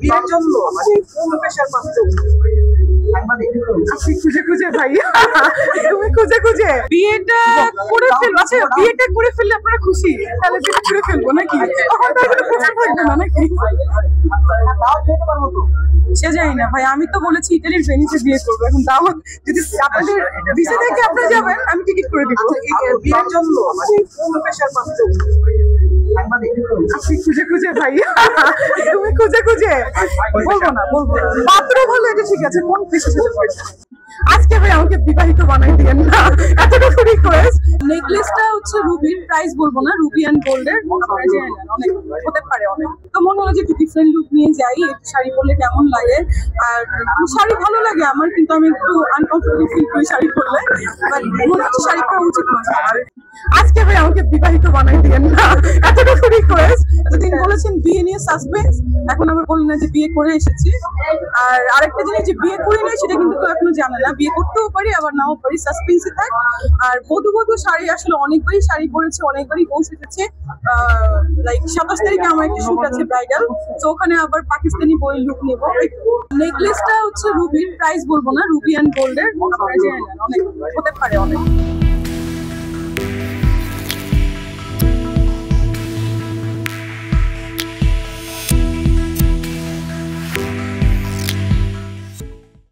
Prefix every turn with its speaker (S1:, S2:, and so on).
S1: বিয়ের জন্য কোন পেশার পাত্র?
S2: আপনি খুঁজে খুঁজে ভাইয়া, তুমি খুঁজে খুঁজে বিয়েটা করে ফেলবো। আচ্ছা, বিয়েটা করে ফেললে আপনারা খুশি? তাহলে বিয়েটা করে ফেলবো নাকি? তখন তো কোনো প্রশ্ন থাকবে না নাকি? সে জানি না ভাই, আমি তো বলেছি ইটালির ভেনিসে বিয়ে করবো। এখন দাওয়াত যদি আপনাদের ভিসা থেকে আপনারা যাবেন, আমি টিকিট করে দিব।
S1: বিয়ের জন্য কোন পেশার পাত্র?
S2: আপনি খুঁজে খুঁজে ভাইয়া, তুমি খুঁজে খুঁজে বলবো না, বলবো না। পাত্র ভালো, এটা ঠিক আছে, কোন পেশার সাথে পারছে? আজকে ভাই আমাকে বিবাহিত বানাই দিয়েন না, এতটুকু রিকোয়েস্ট। নেকলেসটা হচ্ছে রুবির, প্রাইস বলবো না, রুবি অ্যান্ড গোল্ডের। আপনারা জেনে নেন, অনেক হতে পারে অনেক। তো মনে হলো যে একটু ডিফারেন্ট লুক নিয়ে যাই, একটু শাড়ি পরলে কেমন লাগে। আর শাড়ি ভালো লাগে আমার, কিন্তু আমি একটু আনকমফোর্টেবল ফিল করি শাড়ি পরলে। বাট মনে হচ্ছে শাড়ি পরা উচিত না। আজকে ভাই আমাকে বিবাহিত বানাই দিয়েন না, এতটুকু রিকোয়েস্ট। এতদিন বলেছেন বিয়ে নিয়ে সাসপেন্স, এখন আবার বলি না যে বিয়ে করে এসেছি। আর আরেকটা জিনিস, যে বিয়ে করি নাই সেটা কিন্তু কেউ এখনো জানে না। বিয়ে করতেও পারি, আবার নাও পারি, সাসপেন্সে থাক। আর বধূ শাড়ি আসলে অনেকবারই শাড়ি পরেছে, অনেকবারই বউ সেজেছে। লাইক 27 তারিখে আমার একটা শুট আছে ব্রাইডাল, তো ওখানে আবার পাকিস্তানি বইয়ের লুক নেবো। নেকলেসটা হচ্ছে রুবির, প্রাইস বলবো না, রুবি অ্যান্ড গোল্ডের। আপনারা জেনে নেন, অনেক হতে পারে অনেক।